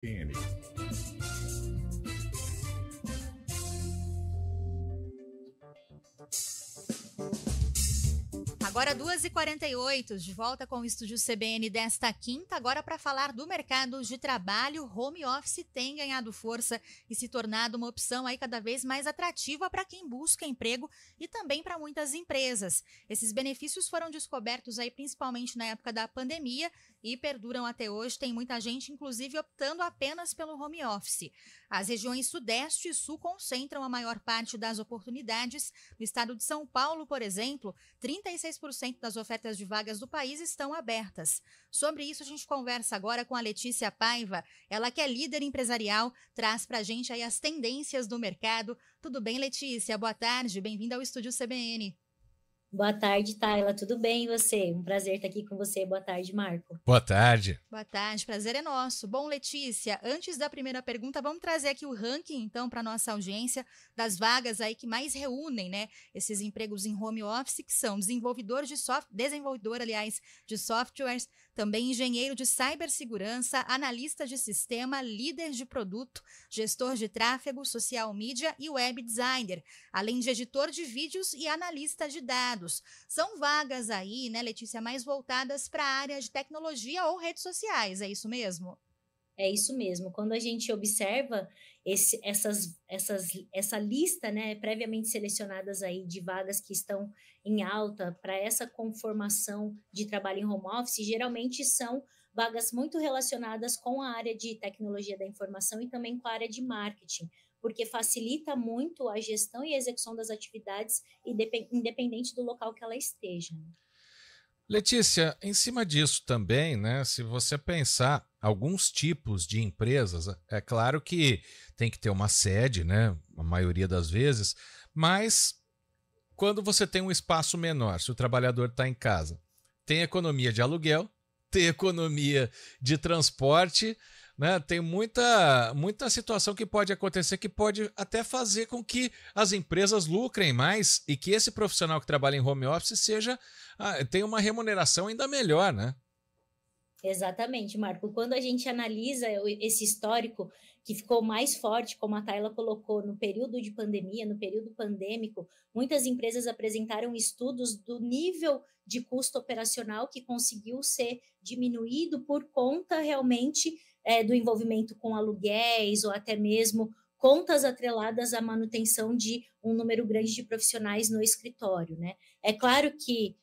CBN. Agora 2h48, de volta com o Estúdio CBN desta quinta, agora para falar do mercado de trabalho. Home office tem ganhado força e se tornado uma opção aí cada vez mais atrativa para quem busca emprego e também para muitas empresas. Esses benefícios foram descobertos aí principalmente na época da pandemia e perduram até hoje. Tem muita gente, inclusive, optando apenas pelo home office. As regiões Sudeste e Sul concentram a maior parte das oportunidades. No estado de São Paulo, por exemplo, 36% das ofertas de vagas do país estão abertas. Sobre isso, a gente conversa agora com a Letícia Paiva. Ela que é líder empresarial, traz para a gente aí as tendências do mercado. Tudo bem, Letícia? Boa tarde, bem-vinda ao Estúdio CBN. Boa tarde, Tayla. Tudo bem e você? Um prazer estar aqui com você. Boa tarde, Marco. Boa tarde. Boa tarde, prazer é nosso. Bom, Letícia, antes da primeira pergunta, vamos trazer aqui o ranking, então, para nossa audiência das vagas aí que mais reúnem, né, esses empregos em home office, que são desenvolvedor, aliás, de softwares, também engenheiro de cibersegurança, analista de sistema, líder de produto, gestor de tráfego, social media e web designer, além de editor de vídeos e analista de dados. São vagas aí, né, Letícia, mais voltadas para a área de tecnologia ou redes sociais, é isso mesmo? É isso mesmo. Quando a gente observa essa lista, né, previamente selecionadas aí de vagas que estão em alta para essa conformação de trabalho em home office, geralmente são vagas muito relacionadas com a área de tecnologia da informação e também com a área de marketing, porque facilita muito a gestão e a execução das atividades, independente do local que ela esteja. Letícia, em cima disso também, né, se você pensar alguns tipos de empresas, é claro que tem que ter uma sede, né, a maioria das vezes, mas quando você tem um espaço menor, se o trabalhador está em casa, tem economia de aluguel, tem economia de transporte, né? Tem muita situação que pode acontecer que pode até fazer com que as empresas lucrem mais e que esse profissional que trabalha em home office tenha uma remuneração ainda melhor, né? Exatamente, Marco. Quando a gente analisa esse histórico que ficou mais forte, como a Tayla colocou, no período de pandemia, no período pandêmico, muitas empresas apresentaram estudos do nível de custo operacional que conseguiu ser diminuído por conta realmente do envolvimento com aluguéis ou até mesmo contas atreladas à manutenção de um número grande de profissionais no escritório, né? É claro que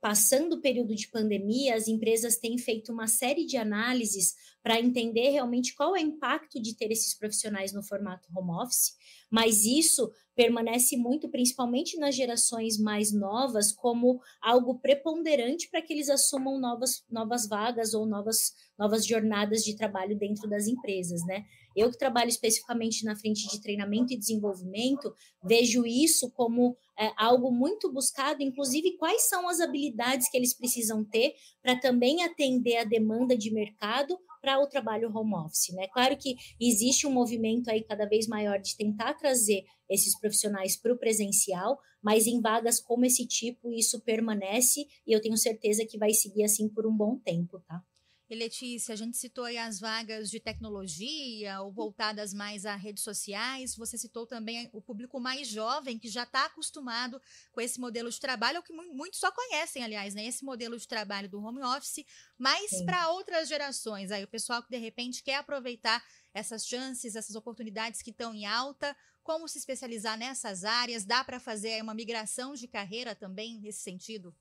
passando o período de pandemia, as empresas têm feito uma série de análises para entender realmente qual é o impacto de ter esses profissionais no formato home office, mas isso permanece muito, principalmente nas gerações mais novas, como algo preponderante para que eles assumam novas vagas ou novas jornadas de trabalho dentro das empresas, né? Eu que trabalho especificamente na frente de treinamento e desenvolvimento, vejo isso como algo muito buscado, inclusive quais são as habilidades que eles precisam ter para também atender a demanda de mercado para o trabalho home office, né? Claro que existe um movimento aí cada vez maior de tentar trazer esses profissionais para o presencial, mas em vagas como esse tipo, isso permanece e eu tenho certeza que vai seguir assim por um bom tempo, tá? E Letícia, a gente citou aí as vagas de tecnologia ou voltadas mais a redes sociais. Você citou também o público mais jovem que já está acostumado com esse modelo de trabalho, ou que muitos só conhecem, aliás, né? Esse modelo de trabalho do home office, mas para outras gerações, aí o pessoal que de repente quer aproveitar essas chances, essas oportunidades que estão em alta, como se especializar nessas áreas? Dá para fazer aí uma migração de carreira também nesse sentido?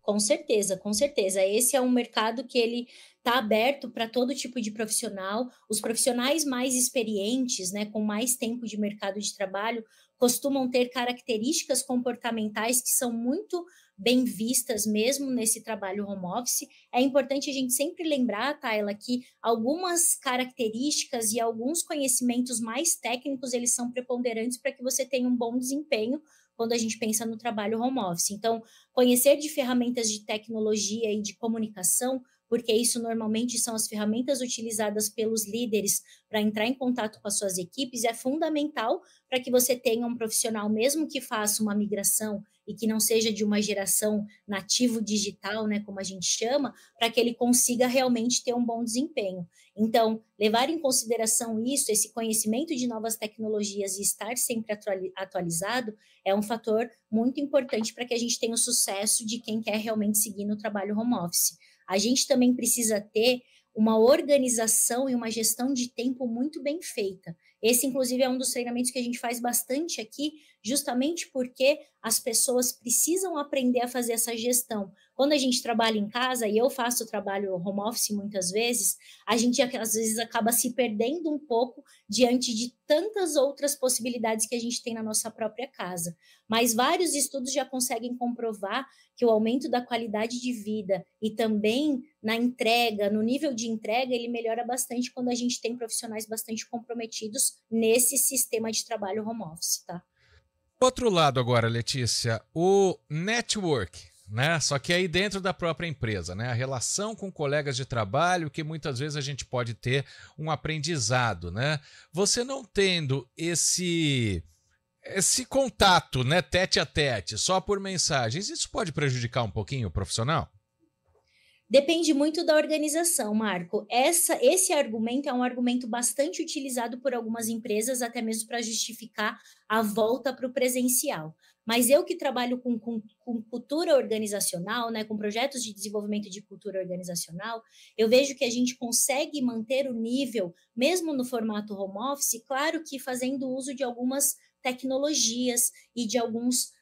Com certeza, com certeza. Esse é um mercado que ele está aberto para todo tipo de profissional. Os profissionais mais experientes, né, com mais tempo de mercado de trabalho, costumam ter características comportamentais que são muito bem vistas mesmo nesse trabalho home office. É importante a gente sempre lembrar, Tayla, que algumas características e alguns conhecimentos mais técnicos, eles são preponderantes para que você tenha um bom desempenho quando a gente pensa no trabalho home office. Então, conhecer de ferramentas de tecnologia e de comunicação porque isso normalmente são as ferramentas utilizadas pelos líderes para entrar em contato com as suas equipes, é fundamental para que você tenha um profissional, mesmo que faça uma migração e que não seja de uma geração nativo digital, né, como a gente chama, para que ele consiga realmente ter um bom desempenho. Então, levar em consideração isso, esse conhecimento de novas tecnologias e estar sempre atualizado é um fator muito importante para que a gente tenha o sucesso de quem quer realmente seguir no trabalho home office. A gente também precisa ter uma organização e uma gestão de tempo muito bem feita. Esse, inclusive, é um dos treinamentos que a gente faz bastante aqui, justamente porque as pessoas precisam aprender a fazer essa gestão. Quando a gente trabalha em casa, e eu faço trabalho home office muitas vezes, a gente às vezes acaba se perdendo um pouco diante de tantas outras possibilidades que a gente tem na nossa própria casa. Mas vários estudos já conseguem comprovar que o aumento da qualidade de vida e também na entrega, no nível de entrega, ele melhora bastante quando a gente tem profissionais bastante comprometidos nesse sistema de trabalho home office, tá? Outro lado agora, Letícia, o network, né? Só que aí dentro da própria empresa, né? A relação com colegas de trabalho, que muitas vezes a gente pode ter um aprendizado, né? Você não tendo esse contato, né, tete a tete, só por mensagens, isso pode prejudicar um pouquinho o profissional? Depende muito da organização, Marco. Esse argumento é um argumento bastante utilizado por algumas empresas, até mesmo para justificar a volta para o presencial. Mas eu que trabalho com cultura organizacional, né, com projetos de desenvolvimento de cultura organizacional, eu vejo que a gente consegue manter o nível, mesmo no formato home office, claro que fazendo uso de algumas tecnologias e de alguns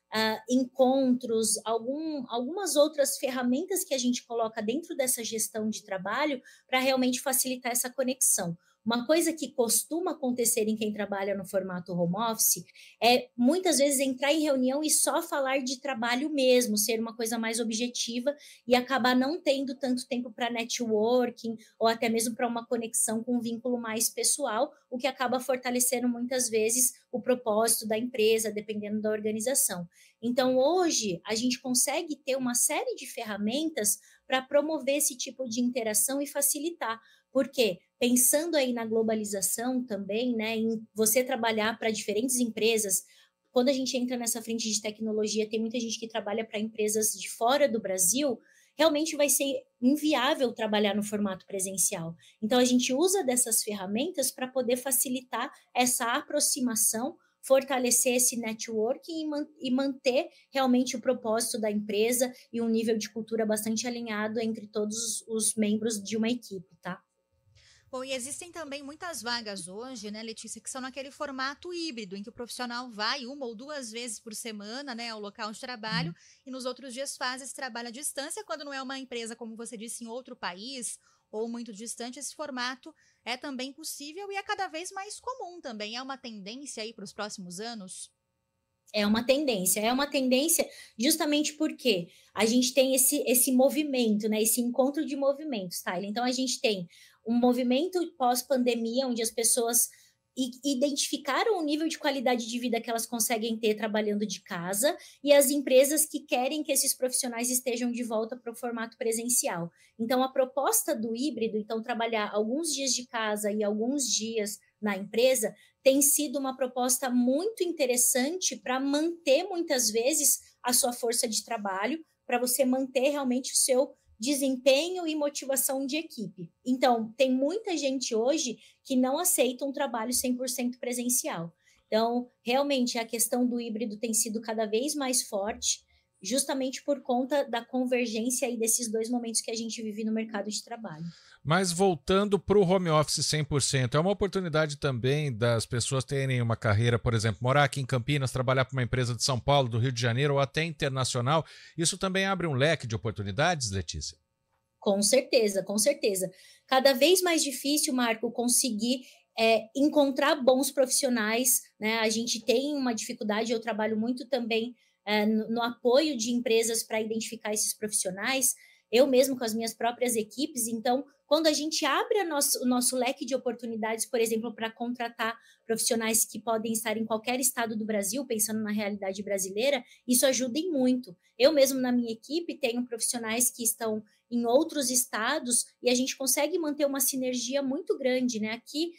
encontros, algumas outras ferramentas que a gente coloca dentro dessa gestão de trabalho para realmente facilitar essa conexão. Uma coisa que costuma acontecer em quem trabalha no formato home office é muitas vezes entrar em reunião e só falar de trabalho mesmo, ser uma coisa mais objetiva e acabar não tendo tanto tempo para networking ou até mesmo para uma conexão com um vínculo mais pessoal, o que acaba fortalecendo muitas vezes o propósito da empresa, dependendo da organização. Então, hoje, a gente consegue ter uma série de ferramentas para promover esse tipo de interação e facilitar. Por quê? Pensando aí na globalização também, né, em você trabalhar para diferentes empresas, quando a gente entra nessa frente de tecnologia, tem muita gente que trabalha para empresas de fora do Brasil, realmente vai ser inviável trabalhar no formato presencial. Então, a gente usa dessas ferramentas para poder facilitar essa aproximação, fortalecer esse networking e manter realmente o propósito da empresa e um nível de cultura bastante alinhado entre todos os membros de uma equipe, tá? Bom, e existem também muitas vagas hoje, né, Letícia, que são naquele formato híbrido, em que o profissional vai 1 ou 2 vezes por semana, né, ao local de trabalho, e nos outros dias faz esse trabalho à distância. Quando não é uma empresa, como você disse, em outro país ou muito distante, esse formato é também possível e é cada vez mais comum também. É uma tendência aí para os próximos anos? É uma tendência justamente porque a gente tem esse movimento, né? Esse encontro de movimentos, tá? Então, a gente tem um movimento pós-pandemia, onde as pessoas identificaram o nível de qualidade de vida que elas conseguem ter trabalhando de casa e as empresas que querem que esses profissionais estejam de volta para o formato presencial. Então, a proposta do híbrido, então, trabalhar alguns dias de casa e alguns dias na empresa, tem sido uma proposta muito interessante para manter, muitas vezes, a sua força de trabalho, para você manter realmente o seu desempenho e motivação de equipe. Então, tem muita gente hoje que não aceita um trabalho 100% presencial. Então, realmente, a questão do híbrido tem sido cada vez mais forte, justamente por conta da convergência aí desses dois momentos que a gente vive no mercado de trabalho. Mas voltando para o home office 100%, é uma oportunidade também das pessoas terem uma carreira, por exemplo, morar aqui em Campinas, trabalhar para uma empresa de São Paulo, do Rio de Janeiro ou até internacional. Isso também abre um leque de oportunidades, Letícia? Com certeza, com certeza. Cada vez mais difícil, Marco, conseguir encontrar bons profissionais, né? A gente tem uma dificuldade, eu trabalho muito também no apoio de empresas para identificar esses profissionais, eu mesmo com as minhas próprias equipes, então quando a gente abre o nosso leque de oportunidades, por exemplo, para contratar profissionais que podem estar em qualquer estado do Brasil, pensando na realidade brasileira, isso ajuda em muito. Eu mesmo, na minha equipe, tenho profissionais que estão em outros estados e a gente consegue manter uma sinergia muito grande, né? Aqui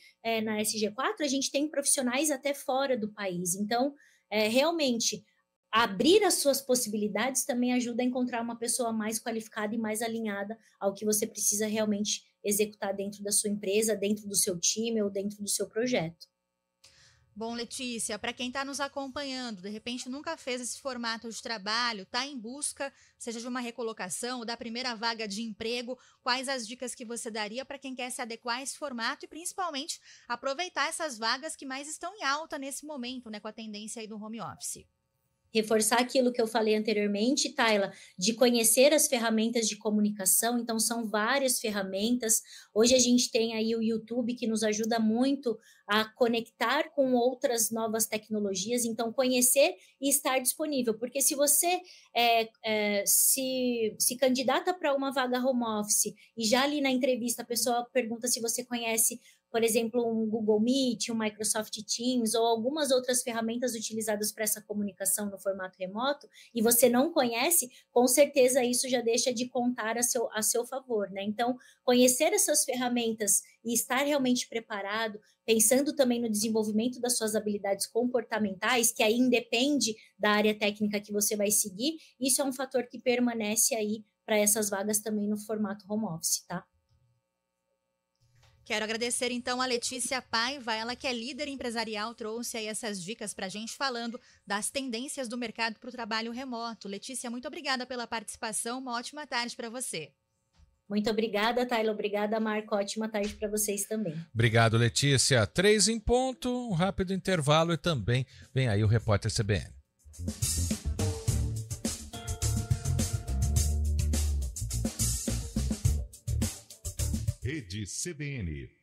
na SG4, a gente tem profissionais até fora do país. Então, realmente, abrir as suas possibilidades também ajuda a encontrar uma pessoa mais qualificada e mais alinhada ao que você precisa realmente executar dentro da sua empresa, dentro do seu time ou dentro do seu projeto. Bom, Letícia, para quem está nos acompanhando, de repente nunca fez esse formato de trabalho, está em busca, seja de uma recolocação ou da primeira vaga de emprego, quais as dicas que você daria para quem quer se adequar a esse formato e principalmente aproveitar essas vagas que mais estão em alta nesse momento, né, com a tendência aí do home office? Reforçar aquilo que eu falei anteriormente, Tayla, de conhecer as ferramentas de comunicação. Então, são várias ferramentas. Hoje a gente tem aí o YouTube, que nos ajuda muito a conectar com outras novas tecnologias. Então, conhecer e estar disponível. Porque se você se candidata para uma vaga home office e já ali na entrevista a pessoa pergunta se você conhece, por exemplo, um Google Meet, um Microsoft Teams ou algumas outras ferramentas utilizadas para essa comunicação no formato remoto, e você não conhece, com certeza isso já deixa de contar a seu favor, né? Então, conhecer essas ferramentas e estar realmente preparado, pensando também no desenvolvimento das suas habilidades comportamentais, que aí independe da área técnica que você vai seguir, isso é um fator que permanece aí para essas vagas também no formato home office, tá? Quero agradecer então a Letícia Paiva, ela que é líder empresarial, trouxe aí essas dicas para a gente falando das tendências do mercado para o trabalho remoto. Letícia, muito obrigada pela participação, uma ótima tarde para você. Muito obrigada, Tayla, obrigada, Marco, ótima tarde para vocês também. Obrigado, Letícia. 3 em ponto, um rápido intervalo e também vem aí o Repórter CBN. Rede CBN.